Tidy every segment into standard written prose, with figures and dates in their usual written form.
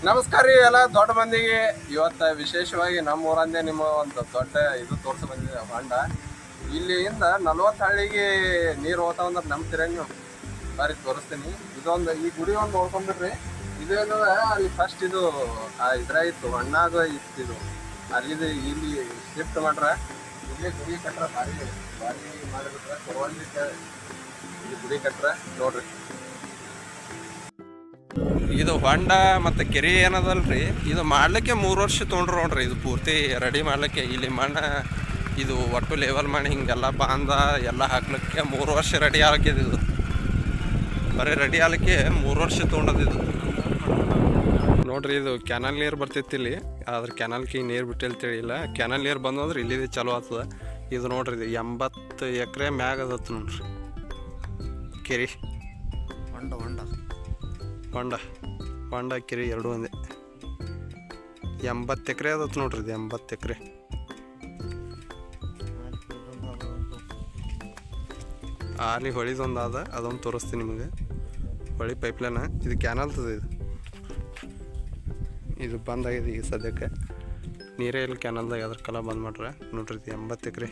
ನಮಸ್ಕಾರ ರೀ ಎಲ್ಲ ದೊಡ್ಡ ಮಂದಿಗೆ. ಇವತ್ತು ವಿಶೇಷವಾಗಿ ನಮ್ಮ ಊರಂದೇ ನಿಮ್ಮ ಒಂದು ದೊಡ್ಡ ಇದು ತೋರ್ಸ ಬಂದಿದೆ ಹೊಂಡ. ಇಲ್ಲಿಂದ 40 ಹಳ್ಳಿಗೆ ನೀರು ಹೋಗ್ತಾವ ಅಂದ್ರೆ ನಂಬ್ತೀರ ನೀವು? ಬಾರಿ ತೋರಿಸ್ತೀನಿ. ಇದೊಂದು ಈ ಗುಡಿ ಒಂದು ನೋಡ್ಕೊಂಡ್ಬಿಡ್ರಿ. ಇದೇನು ಅಲ್ಲಿ ಫಸ್ಟ್ ಇದು ಇದ್ರಾಗಿತ್ತು, ಹಣ್ಣಾಗ ಇತ್ತು ಇದು. ಅಲ್ಲಿ ಇಲ್ಲಿ ಶಿಫ್ಟ್ ಮಾಡ್ರ, ಇಲ್ಲೇ ಗುಡಿ ಕಟ್ರ, ಭಾರಿ ಭಾರಿ ಮಾಡಿಬಿಟ್ರೆ ಕೊರವಂದಿಕ್ಕೆ ಇಲ್ಲಿ ಗುಡಿ ಕಟ್ರ ನೋಡ್ರಿ. ಇದು ಹೊಂಡ ಮತ್ತು ಕೆರೆ ಏನದಲ್ರಿ, ಇದು ಮಾಡ್ಲಿಕ್ಕೆ 3 ವರ್ಷ ತೊಗೊಂಡ್ರು ನೋಡ್ರಿ. ಇದು ಪೂರ್ತಿ ರೆಡಿ ಮಾಡ್ಲಿಕ್ಕೆ ಇಲ್ಲಿ ಮಣ್ಣು ಇದು ಒಟ್ಟು ಲೆವೆಲ್ ಮಾಡಿ ಹಿಂಗೆಲ್ಲ ಬಾಂಧ ಎಲ್ಲ ಹಾಕ್ಲಿಕ್ಕೆ 3 ವರ್ಷ ರೆಡಿ ಆಗ್ಲಿಕ್ಕಿದೆ. ಇದು ಬರೀ ರೆಡಿ ಆಗ್ಲಿಕ್ಕೆ 3 ವರ್ಷ ತೊಗೊಂಡದಿದು ನೋಡ್ರಿ. ಇದು ಕ್ಯಾನಲ್ ನೀರು ಬರ್ತಿತ್ತು ಇಲ್ಲಿ, ಆದ್ರೆ ಕ್ಯಾನಲ್ಗೆ ನೀರು ಬಿಟ್ಟಿಲ್ತೇಳಿ ಇಲ್ಲ. ಕ್ಯಾನಲ್ ನೀರು ಬಂದಂದ್ರೆ ಇಲ್ಲಿದೆ ಚಲೋ ಆಗ್ತದೆ. ಇದು ನೋಡ್ರಿ, ಇದು 80 ಎಕರೆ ಮ್ಯಾಗ ಅದತ್ತು ನೋಡ್ರಿ ಕೆರೆ. ಹೊಂಡ ಹೊಂಡ ಹೊಂಡ ಹೊಂಡ ಕೆರೆ ಎರಡು ಒಂದೇ. 80 ಎಕರೆ ಅದತ್ತು ನೋಡ್ರಿ. ಇದು 80 ಎಕರೆ. ಅಲ್ಲಿ ಹೊಳಿದೊಂದು ಅದ, ಅದೊಂದು ತೋರಿಸ್ತೀನಿ ನಿಮಗೆ. ಹೊಳಿ ಪೈಪ್ಲೈನ ಇದು ಕ್ಯಾನಲ್ತದ. ಇದು ಬಂದಾಗಿದೆ ಈಗ ಸದ್ಯಕ್ಕೆ. ನೀರೇ ಇಲ್ಲ ಕ್ಯಾನಲ್ದಾಗ, ಅದ್ರ ಕಲ ಬಂದ್ ಮಾಡ್ರೆ ನೋಡ್ರಿ. ಇದು 80 ಎಕರೆ.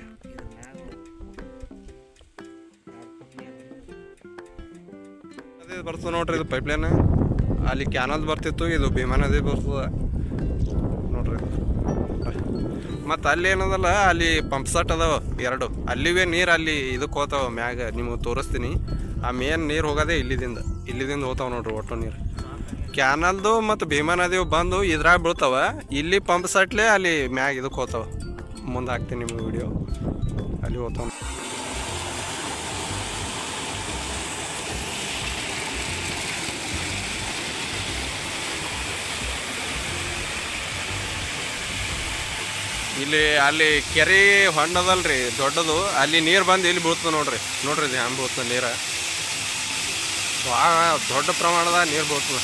ಅದೇ ಬರ್ತದೆ ನೋಡ್ರಿ, ಇದು ಪೈಪ್ಲೈನ್. ಅಲ್ಲಿ ಕ್ಯಾನಲ್ ಬರ್ತಿತ್ತು, ಇದು ಭೀಮಾ ನದಿ ಬರ್ತದೆ ನೋಡ್ರಿ. ಮತ್ತು ಅಲ್ಲಿ ಏನದಲ್ಲ, ಅಲ್ಲಿ ಪಂಪ್ ಸೆಟ್ ಅದಾವ 2. ಅಲ್ಲಿವೇ ನೀರು ಅಲ್ಲಿ ಇದಕ್ಕೆ ಹೋಗ್ತಾವ ಮ್ಯಾಗ. ನಿಮಗೆ ತೋರಿಸ್ತೀನಿ. ಆ ಮೇನ್ ನೀರು ಹೋಗೋದೇ ಇಲ್ಲಿದಿಂದ ಹೋಗ್ತಾವ ನೋಡ್ರಿ ಒಟ್ಟು ನೀರು. ಕ್ಯಾನಲ್ದು ಮತ್ತು ಭೀಮಾ ನದಿ ಬಂದು ಇದ್ರಾಗ ಬೀಳ್ತಾವ. ಇಲ್ಲಿ ಪಂಪ್ ಸೆಟ್ಲೆ ಅಲ್ಲಿ ಮ್ಯಾಗ ಇದಕ್ಕೆ ಹೋಗ್ತಾವ. ಮುಂದೆ ಹಾಕ್ತೀನಿ ನಿಮ್ಗೆ ವಿಡಿಯೋ. ಅಲ್ಲಿ ಹೋಗ್ತಾವ. ಇಲ್ಲಿ ಅಲ್ಲಿ ಕೆರೆ ಹೊಂಡದಲ್ರಿ ದೊಡ್ಡದು, ಅಲ್ಲಿ ನೀರು ಬಂದು ಇಲ್ಲಿ ಬೀಳ್ತದೆ ನೋಡ್ರಿ. ನೋಡ್ರಿ ಇದು ಹ್ಯಾಂಗೆ ಬೀಳ್ತದೆ ನೀರು. ಭಾಳ ದೊಡ್ಡ ಪ್ರಮಾಣದ ನೀರು ಬೀಳ್ತದೆ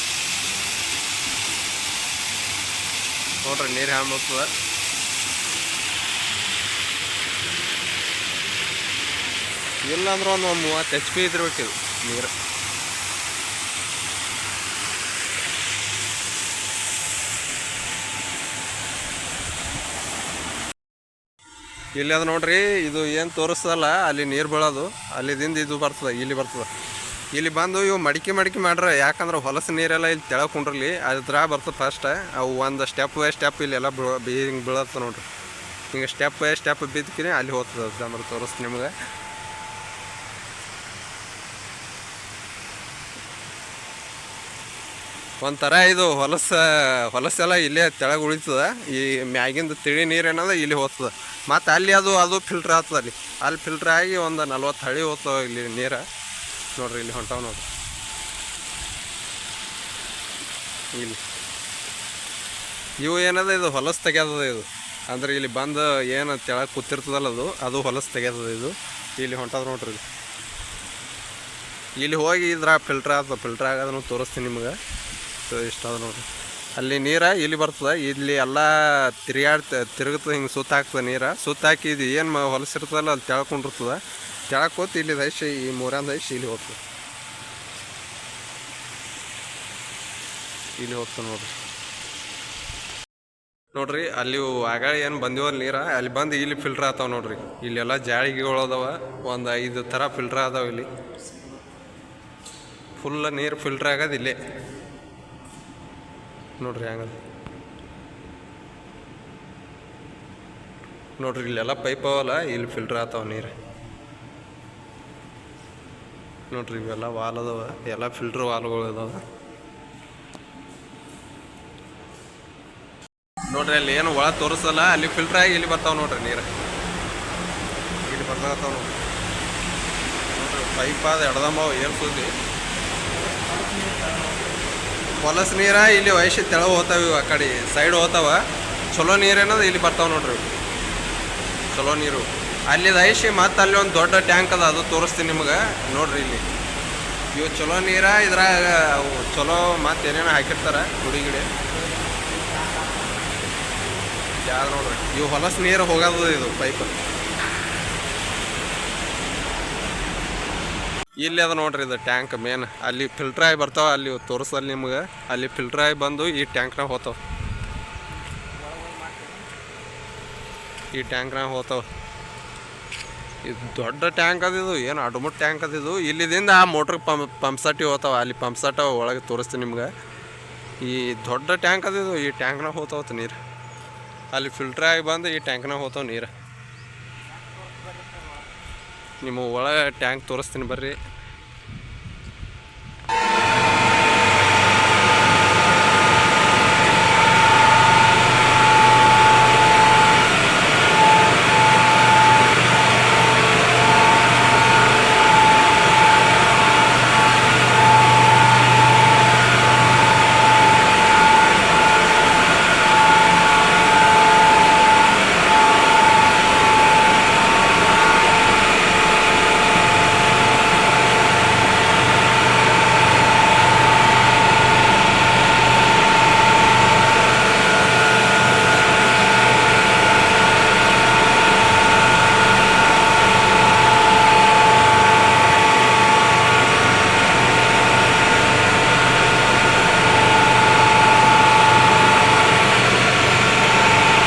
ನೋಡ್ರಿ. ನೀರು ಹ್ಯಾಂಗೆ ಬೀಳ್ತದೆ. ಇಲ್ಲಾಂದ್ರೆ ಒಂದು 30 HP ಇದ್ರಬೇಕಿದು ನೀರು. ಇಲ್ಲಿ ಅದು ನೋಡ್ರಿ, ಇದು ಏನು ತೋರಿಸ್ತಲ್ಲ ಅಲ್ಲಿ ನೀರು ಬೀಳೋದು. ಅಲ್ಲಿದಿಂದ ಇದು ಬರ್ತದೆ, ಇಲ್ಲಿ ಬರ್ತದೆ. ಇಲ್ಲಿ ಬಂದು ಇವು ಮಡಿಕೆ ಮಾಡ್ರೆ, ಯಾಕಂದ್ರೆ ಹೊಲಸು ನೀರೆಲ್ಲ ಇಲ್ಲಿ ತೆಳಕೊಂಡ್ರಲ್ಲಿ ಅದ್ರ ಬರ್ತದೆ ಫಸ್ಟ್. ಅವು ಒಂದು ಸ್ಟೆಪ್ ಬೈ ಸ್ಟೆಪ್ ಇಲ್ಲೆಲ್ಲ ಹಿಂಗೆ ಬೀಳತ್ತೆ ನೋಡ್ರಿ. ಹಿಂಗೆ ಸ್ಟೆಪ್ ಬೈ ಸ್ಟೆಪ್ ಬಿದ್ದಕಿನೇ ಅಲ್ಲಿ ಹೋಗ್ತದೆ. ಅದು ಅಂದ್ರೆ ತೋರಿಸ್ತೀನಿ ನಿಮ್ಗೆ. ಒಂಥರ ಇದು ಹೊಲಸೆಲ್ಲ ಇಲ್ಲೇ ತೆಳಗೆ ಉಳಿತದೆ. ಈ ಮ್ಯಾಗಿಂದ ತಿಳಿ ನೀರು ಏನದ ಇಲ್ಲಿ ಹೋಗ್ತದೆ. ಮತ್ತು ಅಲ್ಲಿ ಅದು ಫಿಲ್ಟ್ರ್ ಆಗ್ತದೆ. ಅಲ್ಲಿ ಫಿಲ್ಟ್ರ್ ಆಗಿ ಒಂದು 40 ಹಳ್ಳಿ ಹೋಗ್ತಾವೆ ಇಲ್ಲಿ ನೀರು ನೋಡ್ರಿ. ಇಲ್ಲಿ ಹೊಂಟಾವ ನೋಡ್ರಿ. ಇಲ್ಲಿ ಇವು ಏನದ, ಇದು ಹೊಲಸು ತೆಗ್ಯದ. ಇದು ಅಂದ್ರೆ ಇಲ್ಲಿ ಬಂದು ಏನು ತೆಳಗೆ ಕೂತಿರ್ತದಲ್ಲ ಅದು ಹೊಲಸು ತೆಗ್ಯದ. ಇದು ಇಲ್ಲಿ ಹೊಂಟದ ನೋಡ್ರಿ. ಇದು ಇಲ್ಲಿ ಹೋಗಿ ಇದ್ರ ಫಿಲ್ಟ್ರ್ ಆಗ್ತದೆ. ಫಿಲ್ಟ್ರ್ ಆಗೋದನ್ನು ತೋರಿಸ್ತೀನಿ ನಿಮ್ಗೆ. ಇಷ್ಟ ಅದ ನೋಡ್ರಿ. ಅಲ್ಲಿ ನೀರು ಇಲ್ಲಿ ಬರ್ತದೆ. ಇಲ್ಲಿ ಎಲ್ಲ ತಿರುಗುತ್ತದೆ, ಹಿಂಗೆ ಸುತ್ತ ಹಾಕ್ತದೆ ನೀರು. ಸುತ್ತ ಹಾಕಿ ಇದು ಏನು ಹೊಲಸಿರ್ತದಲ್ಲ ಅಲ್ಲಿ ತೆಳ್ಕೊಂಡಿರ್ತದೆ. ತೆಳಕೋತಿ ಇಲ್ಲಿ ದೈಶಿ ಈ ಮೂರಂದ ದೈಶಿ ಇಲ್ಲಿ ಹೋಗ್ತದೆ. ಇಲ್ಲಿ ಹೋಗ್ತದೆ ನೋಡ್ರಿ. ಅಲ್ಲಿ ಆಗ ಏನು ಬಂದಿವಲ್ಲ ನೀರು, ಅಲ್ಲಿ ಬಂದು ಇಲ್ಲಿ ಫಿಲ್ಟ್ರ್ ಆಗ್ತಾವ ನೋಡ್ರಿ. ಇಲ್ಲೆಲ್ಲ ಜಾಳಿಗೆಗಳು ಅದಾವ, ಒಂದು 5 ಥರ ಫಿಲ್ಟ್ರ್ ಅದಾವ ಇಲ್ಲಿ. ಫುಲ್ ನೀರು ಫಿಲ್ಟ್ರ್ ಆಗೋದು ಇಲ್ಲೇ ನೋಡ್ರಿ. ಹಂಗದ ನೋಡ್ರಿ. ಇಲ್ಲೆಲ್ಲ ಪೈಪ್ ಅವಲ್ಲ, ಇಲ್ಲಿ ಫಿಲ್ಟ್ರ್ ಆಗ್ತಾವ ನೀರು ನೋಡ್ರಿ. ಇವೆಲ್ಲ ವಾಲ್ ಅದಾವ, ಎಲ್ಲ ಫಿಲ್ಟ್ರ್ ವಾಲ್ಗಳು ಅದಾವ ನೋಡ್ರಿ. ಅಲ್ಲಿ ಏನು ಒಳ ತೋರಿಸಲ್ಲ, ಅಲ್ಲಿ ಫಿಲ್ಟ್ರ್ ಆಗಿ ಇಲ್ಲಿ ಬರ್ತಾವ ನೋಡ್ರಿ ನೀರು. ಇಲ್ಲಿ ಬರ್ತಾವ ನೋಡ್ರಿ. ಪೈಪ್ ಅದು ಎಡ್ದಂಬಾವ ಏರ್ಸೋದಿ ಹೊಲಸು ನೀರ ಇಲ್ಲಿ ವಯಸ್ಸು ತೆಳಗೆ ಹೋಗ್ತಾವ. ಇವು ಆ ಕಡೆ ಸೈಡ್ ಹೋಗ್ತಾವ. ಚಲೋ ನೀರೇನದು ಇಲ್ಲಿ ಬರ್ತಾವೆ ನೋಡ್ರಿ. ಚಲೋ ನೀರು ಅಲ್ಲಿ ವಯಸ್ಸು. ಮತ್ತು ಅಲ್ಲಿ ಒಂದು ದೊಡ್ಡ ಟ್ಯಾಂಕ್ ಅದ, ಅದು ತೋರಿಸ್ತೀನಿ ನಿಮ್ಗೆ ನೋಡ್ರಿ. ಇಲ್ಲಿ ಇವು ಚಲೋ ನೀರ. ಇದ್ರಾಗ ಚಲೋ ಮತ್ತು ಏನೇನೋ ಹಾಕಿರ್ತಾರೆ ಗುಡಿ ಗಿಡಿ ಯಾವ್ದು ನೋಡ್ರಿ. ಇವು ಹೊಲಸು ನೀರು ಹೋಗೋದು ಇದು ಪೈಪ್. ಇಲ್ಲಿ ಅದ ನೋಡ್ರಿ ಇದು ಟ್ಯಾಂಕ್ ಮೇನ್ ಅಲ್ಲಿ ಫಿಲ್ಟರ್ ಆಗಿ ಬರ್ತಾವ ಅಲ್ಲಿ ತೋರಿಸಲ್ಲಿ ನಿಮ್ಗೆ ಅಲ್ಲಿ ಫಿಲ್ಟರ್ ಆಗಿ ಬಂದು ಈ ಟ್ಯಾಂಕ್ನಾಗ ಹೋತಾವ ಈ ಟ್ಯಾಂಕ್ನಾಗ ಹೋತಾವ ಇದು ದೊಡ್ಡ ಟ್ಯಾಂಕ್ ಅದಿದು ಏನು ಅಡ್ಮುಟ್ ಟ್ಯಾಂಕ್ ಅದಿದು ಇಲ್ಲಿದಿಂದ ಆ ಮೋಟ್ರ್ ಪಂಪ್ ಸೆಟ್ಟಿಗೆ ಹೋತಾವ ಅಲ್ಲಿ ಪಂಪ್ ಸೆಟ್ ಒಳಗೆ ತೋರಿಸ್ತೀನಿ ನಿಮ್ಗೆ ಈ ದೊಡ್ಡ ಟ್ಯಾಂಕ್ ಅದಿದು ಈ ಟ್ಯಾಂಕ್ನಾಗ ಹೋತಾವತ್ತು ನೀರು ಅಲ್ಲಿ ಫಿಲ್ಟರ್ ಆಗಿ ಬಂದು ಈ ಟ್ಯಾಂಕ್ನಾಗ ಹೋತಾವ ನೀರು ನಿಮ್ಮ ಒಳಗೆ ಟ್ಯಾಂಕ್ ತೋರಿಸ್ತೀನಿ ಬರ್ರಿ